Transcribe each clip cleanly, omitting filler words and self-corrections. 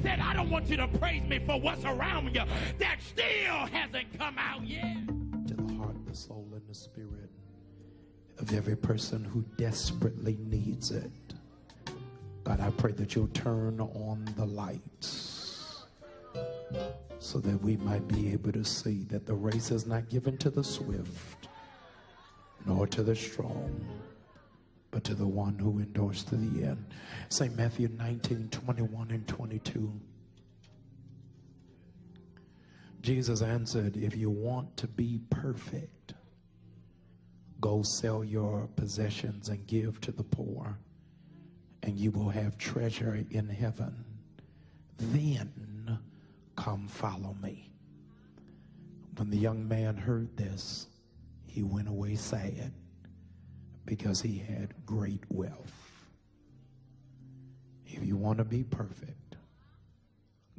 said, I don't want you to praise me for what's around you that still hasn't come out yet. To the heart, the soul, and the spirit of every person who desperately needs it. God, I pray that you'll turn on the lights so that we might be able to see that the race is not given to the swift nor to the strong, but to the one who endures to the end. St. Matthew 19:21 and 22. Jesus answered, if you want to be perfect, go sell your possessions and give to the poor, and you will have treasure in heaven. Then come follow me. When the young man heard this, he went away sad, because he had great wealth. If you want to be perfect,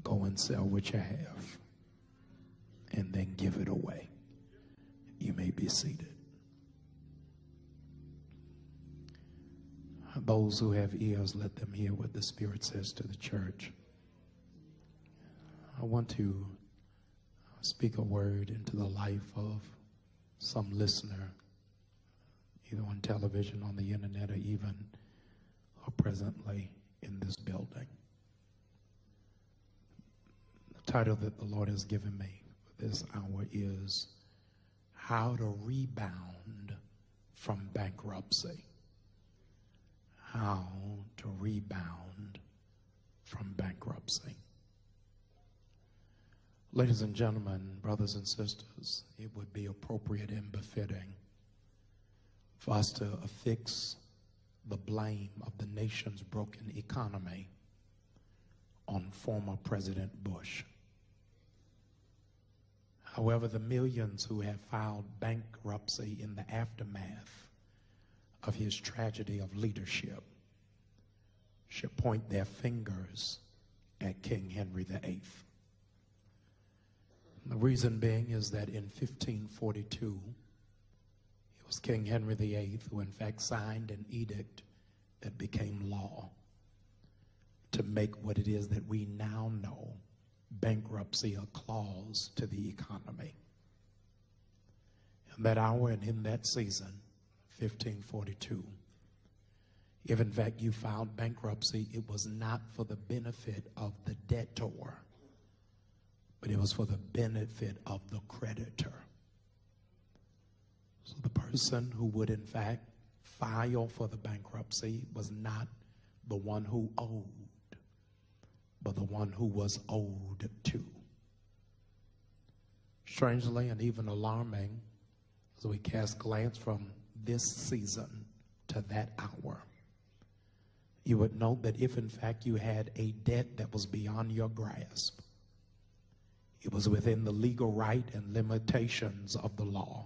go and sell what you have and then give it away. You may be seated. Those who have ears, let them hear what the Spirit says to the church. I want to speak a word into the life of some listener, either on television, on the internet, or even or presently in this building. The title that the Lord has given me for this hour is How to Rebound from Bankruptcy. How to rebound from bankruptcy. Ladies and gentlemen, brothers and sisters, it would be appropriate and befitting for us to affix the blame of the nation's broken economy on former President Bush. However, the millions who have filed bankruptcy in the aftermath of his tragedy of leadership should point their fingers at King Henry VIII. The reason being is that in 1542, it was King Henry VIII who in fact signed an edict that became law to make what it is that we now know, bankruptcy, a clause to the economy. In that hour and in that season, 1542, if in fact you filed bankruptcy, it was not for the benefit of the debtor, but it was for the benefit of the creditor. So the person who would in fact file for the bankruptcy was not the one who owed, but the one who was owed to. Strangely and even alarming, as we cast glance from this season to that hour, you would note that if in fact you had a debt that was beyond your grasp, it was within the legal right and limitations of the law,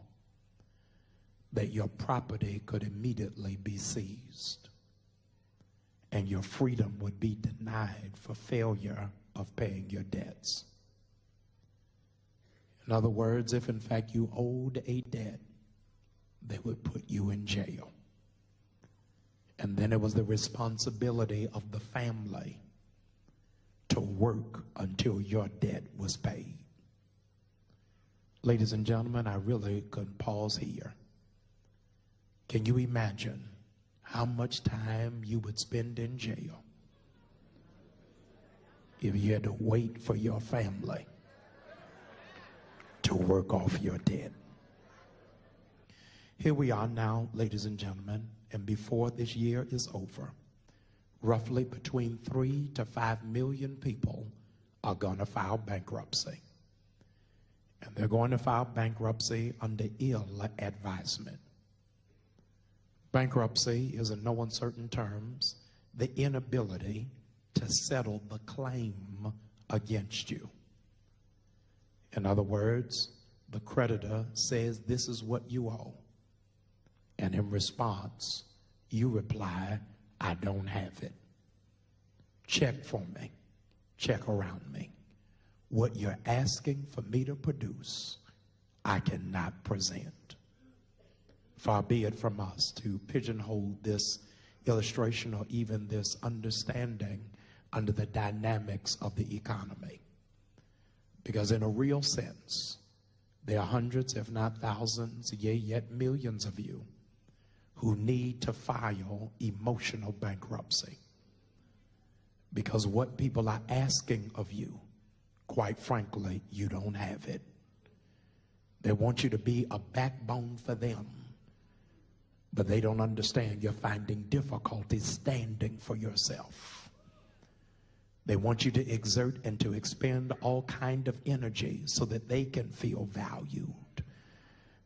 that your property could immediately be seized and your freedom would be denied for failure of paying your debts. In other words, if in fact you owed a debt, they would put you in jail. And then it was the responsibility of the family to work until your debt was paid. Ladies and gentlemen, I really could pause here. Can you imagine how much time you would spend in jail if you had to wait for your family to work off your debt? Here we are now, ladies and gentlemen, and before this year is over, roughly between 3 to 5 million people are going to file bankruptcy. And they're going to file bankruptcy under ill advisement. Bankruptcy is, in no uncertain terms, the inability to settle the claim against you. In other words, the creditor says this is what you owe. And in response, you reply, I don't have it. Check for me. Check around me. What you're asking for me to produce, I cannot present. Far be it from us to pigeonhole this illustration or even this understanding under the dynamics of the economy. Because in a real sense, there are hundreds, if not thousands, yea, yet millions of you who need to file emotional bankruptcy. Because what people are asking of you, quite frankly, you don't have it. They want you to be a backbone for them, but they don't understand you're finding difficulty standing for yourself. They want you to exert and to expend all kind of energy so that they can feel valued.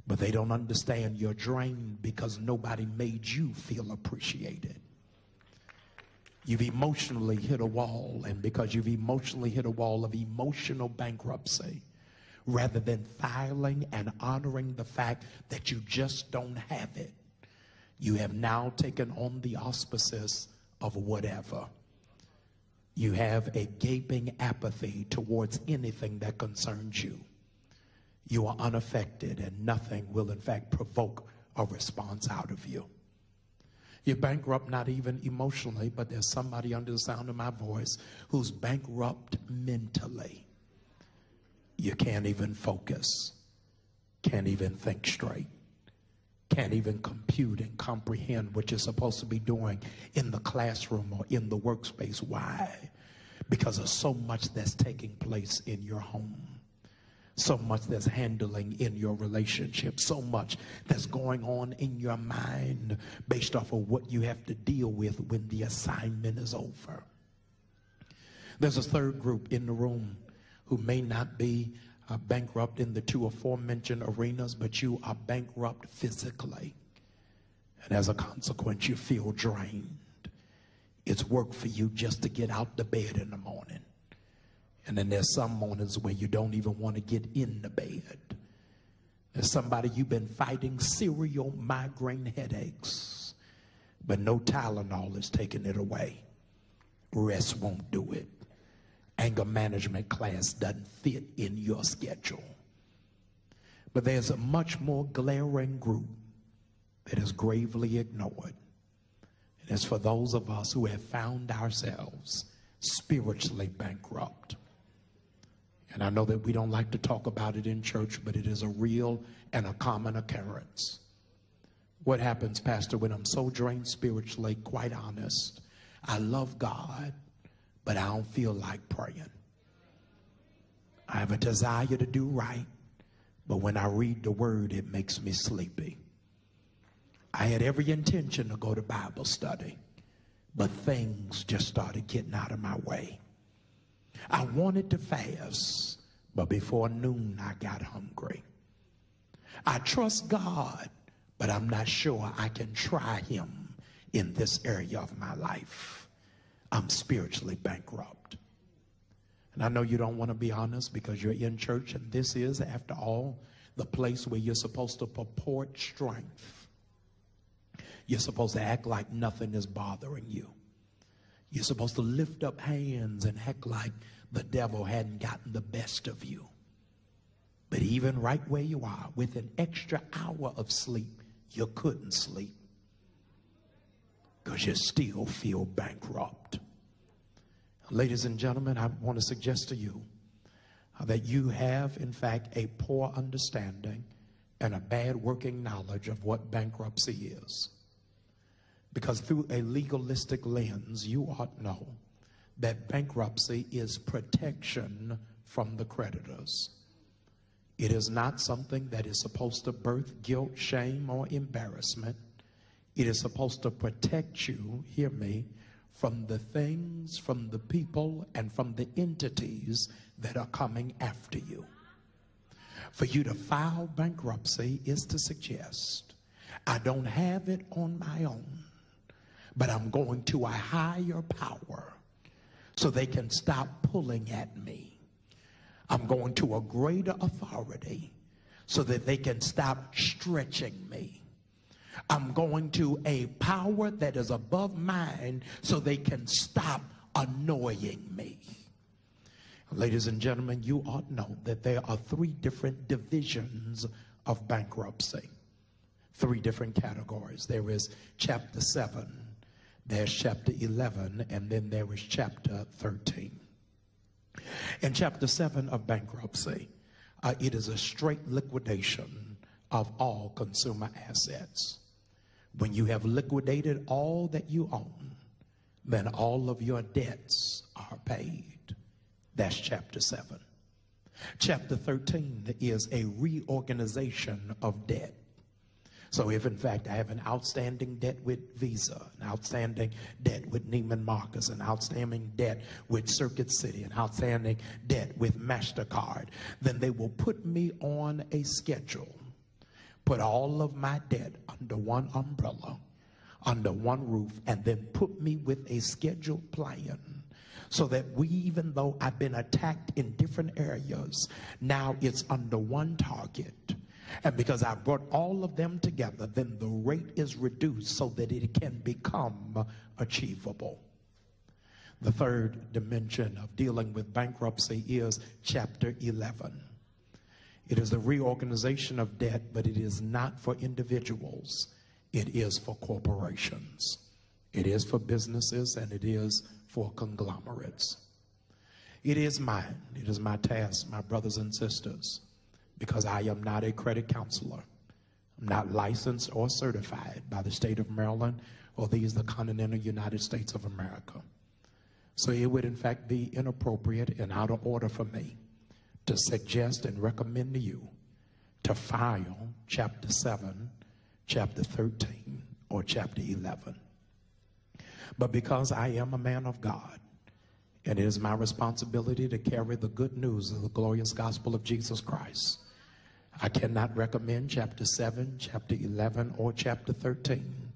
But they don't understand you're drained because nobody made you feel appreciated. You've emotionally hit a wall, and because you've emotionally hit a wall of emotional bankruptcy, rather than filing and honoring the fact that you just don't have it, you have now taken on the auspices of whatever. You have a gaping apathy towards anything that concerns you. You are unaffected, and nothing will in fact provoke a response out of you. You're bankrupt not even emotionally, but there's somebody under the sound of my voice who's bankrupt mentally. You can't even focus, can't even think straight, can't even compute and comprehend what you're supposed to be doing in the classroom or in the workspace. Why? Because of so much that's taking place in your home. So much that's handling in your relationship, so much that's going on in your mind based off of what you have to deal with when the assignment is over. There's a third group in the room who may not be bankrupt in the two aforementioned arenas, but you are bankrupt physically. And as a consequence, you feel drained. It's work for you just to get out the bed in the morning. And then there's some mornings where you don't even want to get in the bed. There's somebody you've been fighting serial migraine headaches, but no Tylenol is taking it away. Rest won't do it. Anger management class doesn't fit in your schedule. But there's a much more glaring group that is gravely ignored. And it's for those of us who have found ourselves spiritually bankrupt. And I know that we don't like to talk about it in church, but it is a real and a common occurrence. What happens, Pastor, when I'm so drained spiritually, quite honest, I love God, but I don't feel like praying. I have a desire to do right, but when I read the word, it makes me sleepy. I had every intention to go to Bible study, but things just started getting out of my way. I wanted to fast, but before noon, I got hungry. I trust God, but I'm not sure I can try him in this area of my life. I'm spiritually bankrupt. And I know you don't want to be honest because you're in church, and this is, after all, the place where you're supposed to purport strength. You're supposed to act like nothing is bothering you. You're supposed to lift up hands and act like the devil hadn't gotten the best of you. But even right where you are, with an extra hour of sleep, you couldn't sleep because you still feel bankrupt. Ladies and gentlemen, I want to suggest to you that you have, in fact, a poor understanding and a bad working knowledge of what bankruptcy is. Because through a legalistic lens, you ought to know that bankruptcy is protection from the creditors. It is not something that is supposed to birth guilt, shame, or embarrassment. It is supposed to protect you, hear me, from the things, from the people, and from the entities that are coming after you. For you to file bankruptcy is to suggest, I don't have it on my own, but I'm going to a higher power so they can stop pulling at me. I'm going to a greater authority so that they can stop stretching me. I'm going to a power that is above mine so they can stop annoying me. Ladies and gentlemen, you ought to know that there are three different divisions of bankruptcy. Three different categories. There is chapter 7. there's chapter 11, and then there is chapter 13. In chapter 7 of bankruptcy, it is a straight liquidation of all consumer assets. When you have liquidated all that you own, then all of your debts are paid. That's chapter 7. Chapter 13 is a reorganization of debt. So if in fact I have an outstanding debt with Visa, an outstanding debt with Neiman Marcus, an outstanding debt with Circuit City, an outstanding debt with MasterCard, then they will put me on a schedule, put all of my debt under one umbrella, under one roof, and then put me with a scheduled plan so that even though I've been attacked in different areas, now it's under one target. And because I brought all of them together, then the rate is reduced so that it can become achievable. The third dimension of dealing with bankruptcy is chapter 11. It is the reorganization of debt, but it is not for individuals. It is for corporations. It is for businesses, and it is for conglomerates. It is mine. It is my task, my brothers and sisters, because I am not a credit counselor. I'm not licensed or certified by the state of Maryland or the continental United States of America. So it would in fact be inappropriate and out of order for me to suggest and recommend to you to file chapter 7, chapter 13, or chapter 11. But because I am a man of God, and it is my responsibility to carry the good news of the glorious gospel of Jesus Christ, I cannot recommend chapter 7, chapter 11, or chapter 13,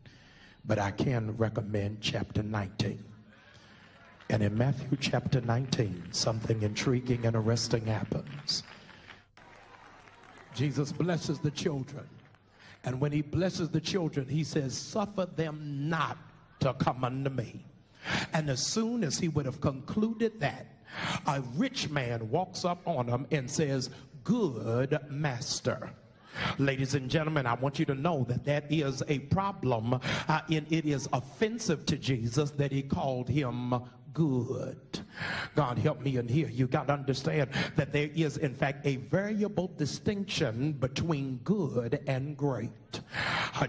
but I can recommend chapter 19. And in Matthew chapter 19, something intriguing and arresting happens. Jesus blesses the children. And when he blesses the children, he says, "Suffer them not to come unto me." And as soon as he would have concluded that, a rich man walks up on him and says, "Good master." Ladies and gentlemen, I want you to know that that is a problem. It is offensive to Jesus that he called him good. God help me in here. You got to understand that there is in fact a variable distinction between good and great.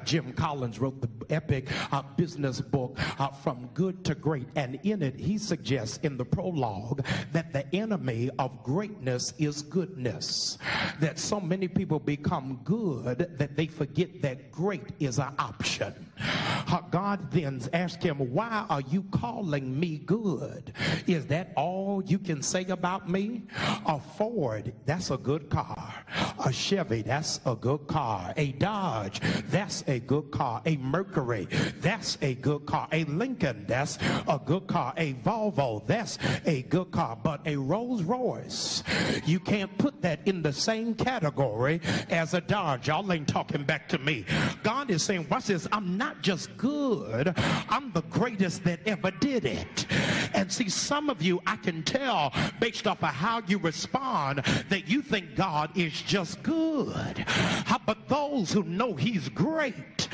Jim Collins wrote the epic business book From Good to Great, and in it he suggests in the prologue that the enemy of greatness is goodness. That so many people become good that they forget that great is an option. God then asked him, "Why are you calling me good? Is that all you can say about me?" A Ford, that's a good car. A Chevy, that's a good car. A Dodge, that's a good car. A Mercury, that's a good car. A Lincoln, that's a good car. A Volvo, that's a good car. But a Rolls Royce, you can't put that in the same category as a Dodge. Y'all ain't talking back to me. God is saying, watch this, I'm not just good, I'm the greatest that ever did it. And see, some of you, I can tell based off of how you respond that you think God is just good. But those who know he's great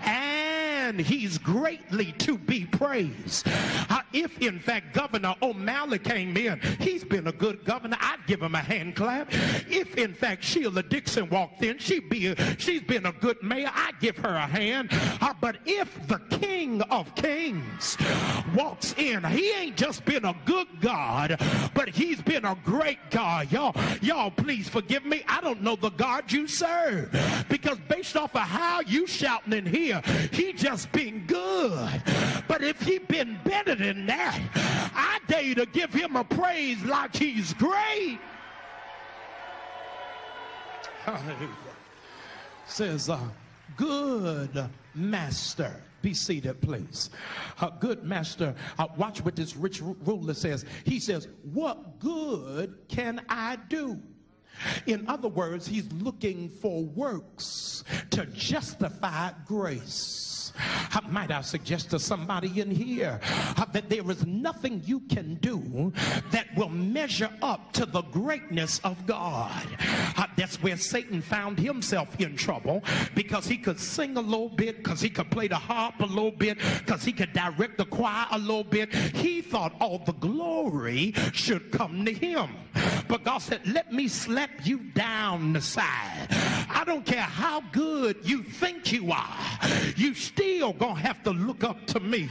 and he's greatly to be praised. If in fact Governor O'Malley came in, he's been a good governor, I'd give him a hand clap. If in fact Sheila Dixon walked in, she's been a good mayor, I'd give her a hand. But if the King of Kings walks in, he ain't just been a good God, but he's been a great God. Y'all please forgive me, I don't know the God you serve, because based off of how you shouting in here, he just been good. But if he been better than that, I dare you to give him a praise like he's great. Hallelujah. Says, good master. Be seated, please. Good master, watch what this rich ruler says. He says, what good can I do? In other words, he's looking for works to justify grace. Might I suggest to somebody in here that there is nothing you can do that that will measure up to the greatness of God. That's where Satan found himself in trouble, because he could sing a little bit, because he could play the harp a little bit, because he could direct the choir a little bit. He thought all the glory should come to him. But God said, let me slap you down the side. I don't care how good you think you are, you still gonna have to look up to me.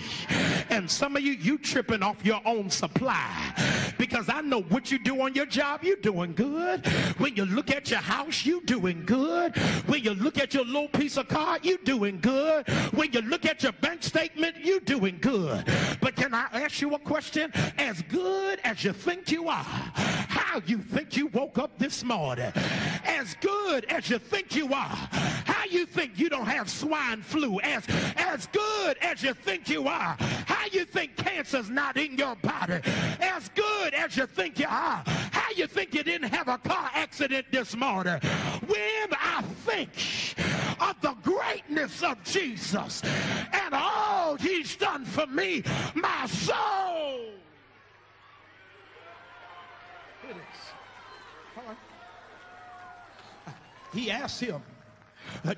And some of you tripping off your own supply, because I know what you do on your job, you're doing good. When you look at your house, you doing good. When you look at your little piece of car, you doing good. When you look at your bank statement, you doing good. But can I ask you a question? As good as you think you are, how you think you woke up this morning? As good as you think you are, how you think you don't have swine flu? As good as you think you are, how you think cancer's not in your body? As good as you think you are, how you think you didn't have a car accident this morning? When I think of the greatness of Jesus and all he's done for me, my soul. It is. All right. He asked him,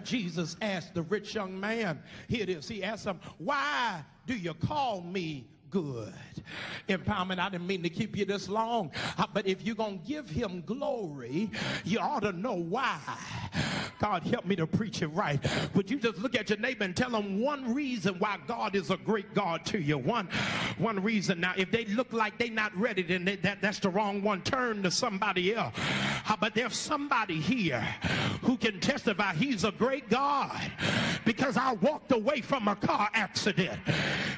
Jesus asked the rich young man, here it is, he asked him, why do you call me good? Empowerment, I didn't mean to keep you this long, but if you're going to give him glory, you ought to know why. God, help me to preach it right. Would you just look at your neighbor and tell them one reason why God is a great God to you? One reason. Now, if they look like they're not ready, then that's the wrong one. Turn to somebody else. But there's somebody here who can testify he's a great God, because I walked away from a car accident.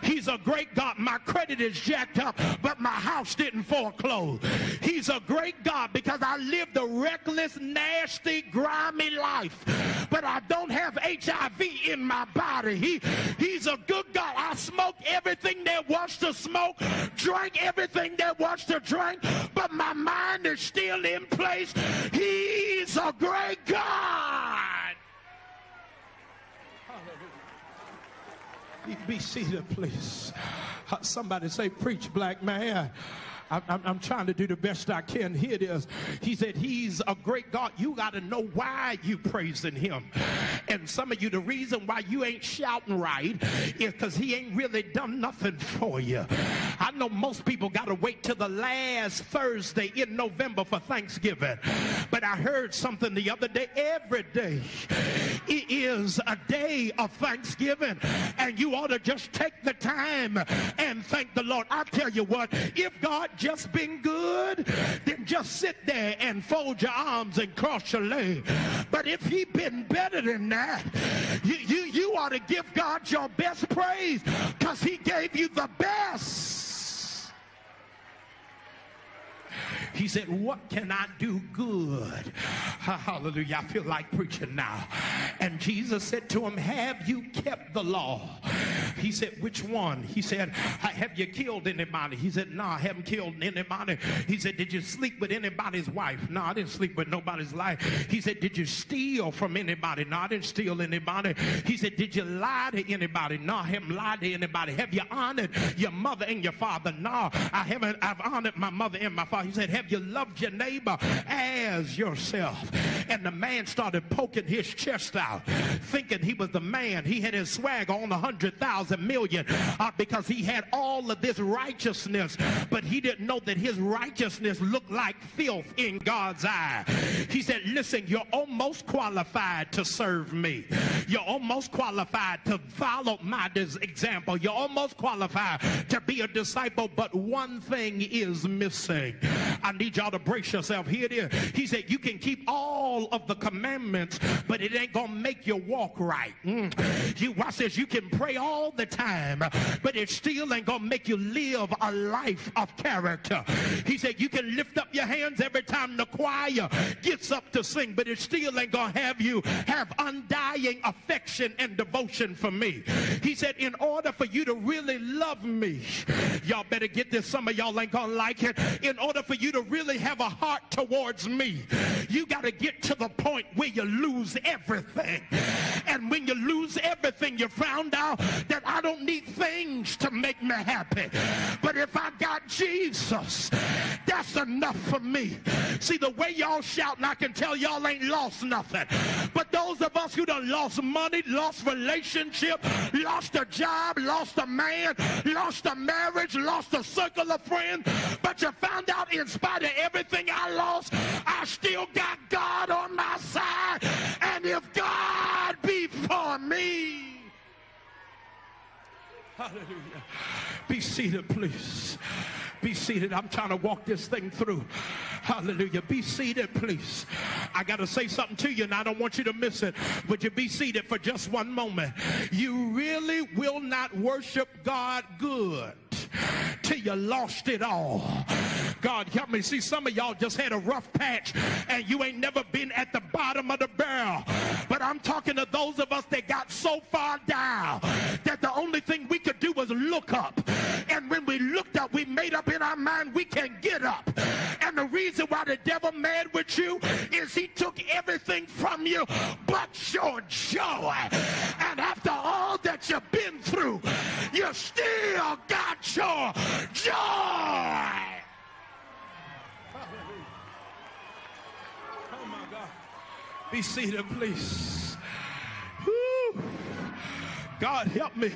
He's a great God. My credit is jacked up, but my house didn't foreclose. He's a great God because I lived a reckless, nasty, grimy life, but I don't have HIV in my body. He's a good God. I smoked everything there was to smoke, drank everything there was to drink, but my mind is still in place. He's a great God. Be seated, please. Somebody say, preach, black man. I'm trying to do the best I can. Here it is. He said he's a great God. You got to know why you praising him. And some of you, the reason why you ain't shouting right is because he ain't really done nothing for you. I know most people got to wait till the last Thursday in November for Thanksgiving. But I heard something the other day. Every day it is a day of Thanksgiving, and you ought to just take the time and thank the Lord. I tell you what, if God just been good, then just sit there and fold your arms and cross your legs. But if he been better than that, you ought to give God your best praise, because he gave you the best. He said, what can I do good? Hallelujah. I feel like preaching now. And Jesus said to him, have you kept the law? He said, which one? He said, have you killed anybody? He said, no, I haven't killed anybody. He said, did you sleep with anybody's wife? No, I didn't sleep with nobody's wife. He said, did you steal from anybody? No, I didn't steal anybody. He said, did you lie to anybody? No, I haven't lied to anybody. Have you honored your mother and your father? No, I haven't. I've honored my mother and my father. He said, have you loved your neighbor as yourself? And the man started poking his chest out, thinking he was the man. He had his swag on 100,000 million because he had all of this righteousness, but he didn't know that his righteousness looked like filth in God's eye. He said, listen, you're almost qualified to serve me. You're almost qualified to follow my example. You're almost qualified to be a disciple, but one thing is missing. I need y'all to brace yourself. Here it is. He said, you can keep all of the commandments, but it ain't gonna make you walk right. You watch this. You can pray all the time, but it still ain't gonna make you live a life of character. He said, you can lift up your hands every time the choir gets up to sing, but it still ain't gonna have you have undying affection and devotion for me. He said, in order for you to really love me, y'all better get this, some of y'all ain't gonna like it. In order for you to really have a heart towards me, you got to get to the point where you lose everything And when you lose everything, you found out that I don't need things to make me happy. But if I got Jesus, that's enough for me. See, the way y'all shouting, I can tell y'all ain't lost nothing. But those of us who done lost money, lost relationship, lost a job, lost a man, lost a marriage, lost a circle of friends, but you found out in spite of everything I lost, I still got God on my side. And if God be for me, hallelujah. Be seated, please. Be seated. I'm trying to walk this thing through. Hallelujah. Be seated, please. I got to say something to you, and I don't want you to miss it. Would you be seated for just one moment? You really will not worship God good till you lost it all. God help me. See, some of y'all just had a rough patch and you ain't never been at the bottom of the barrel. But I'm talking to those of us that got so far down that the only thing we could do was look up. And when we looked up, we made up in our mind we can get up. And the reason why the devil mad with you is he took everything from you but your joy. And after all that you've been through, you still got your joy. Oh my God. Be seated, please. Woo. God help me.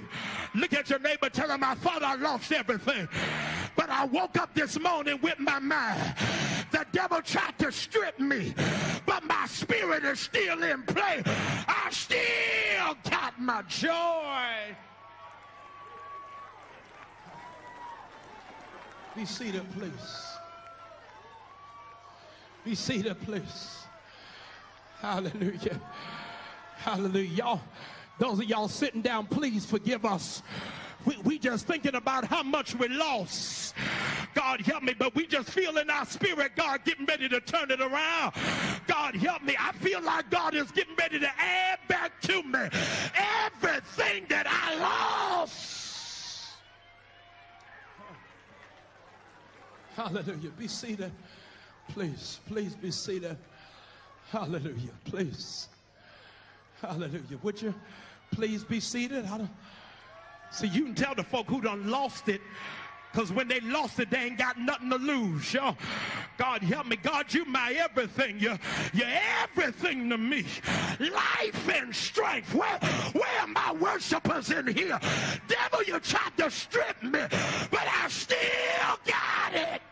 Look at your neighbor, tell him I thought I lost everything, but I woke up this morning with my mind. The devil tried to strip me, but my spirit is still in play. I still got my joy. Be seated, please. Be seated, please. Hallelujah. Hallelujah. Y'all, those of y'all sitting down, please forgive us. We just thinking about how much we lost. God help me, but we just feel in our spirit God getting ready to turn it around. God help me. I feel like God is getting ready to add back to me everything that I lost. Hallelujah. Be seated. Please, please be seated. Hallelujah. Please. Hallelujah. Would you please be seated? See, you can tell the folk who done lost it, because when they lost it, they ain't got nothing to lose. Y'all, God help me. God, you my everything. You're everything to me. Life and strength. Where are my worshipers in here? Devil, you tried to strip me, but I still got it.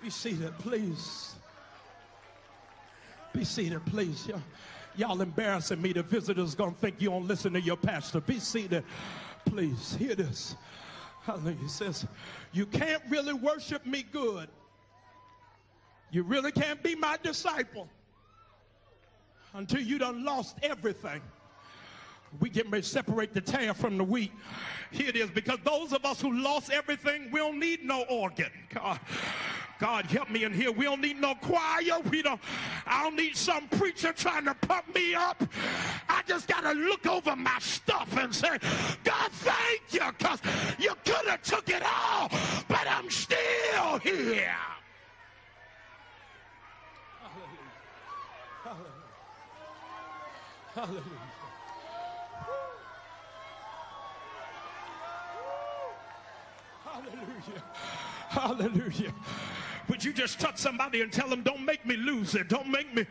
Be seated, please. Be seated, please. Y'all embarrassing me. The visitors gonna think you don't listen to your pastor. Be seated, please. Hear this. Hallelujah. He says, you can't really worship me good. You really can't be my disciple until you done lost everything. We getting ready to separate the tare from the wheat. Here it is, because those of us who lost everything, we don't need no organ. God help me in here. We don't need no choir. I don't need some preacher trying to pump me up. I just got to look over my stuff and say, God, thank you, because you could have took it all, but I'm still here. Hallelujah. Hallelujah. Hallelujah. Hallelujah. Hallelujah. Would you just touch somebody and tell them, don't make me lose it. Don't make me.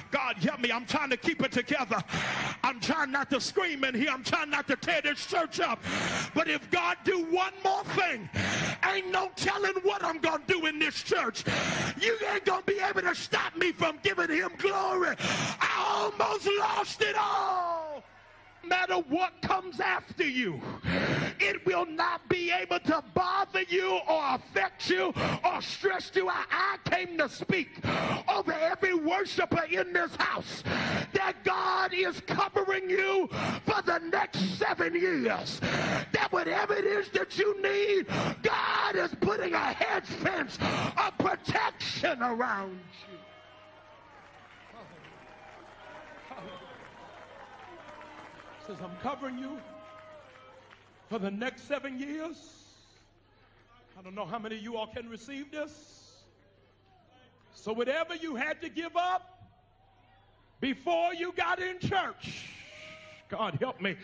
God help me. I'm trying to keep it together. I'm trying not to scream in here. I'm trying not to tear this church up. But if God do one more thing, ain't no telling what I'm going to do in this church. You ain't going to be able to stop me from giving him glory. I almost lost it all. No matter what comes after you, it will not be able to bother you or affect you or stress you out. I came to speak over every worshiper in this house that God is covering you for the next 7 years. That whatever it is that you need, God is putting a hedge fence of protection around you. Says, I'm covering you for the next 7 years. I don't know how many of you all can receive this. So whatever you had to give up before you got in church, God help me,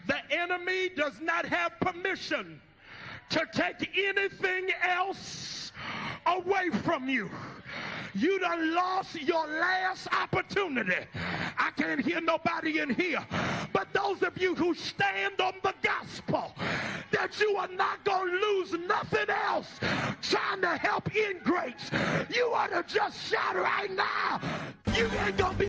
the enemy does not have permission to take anything else away from you. You done lost your last opportunity. I can't hear nobody in here. But those of you who stand on the gospel, that you are not going to lose nothing else trying to help ingrates, you ought to just shout right now, you ain't going to be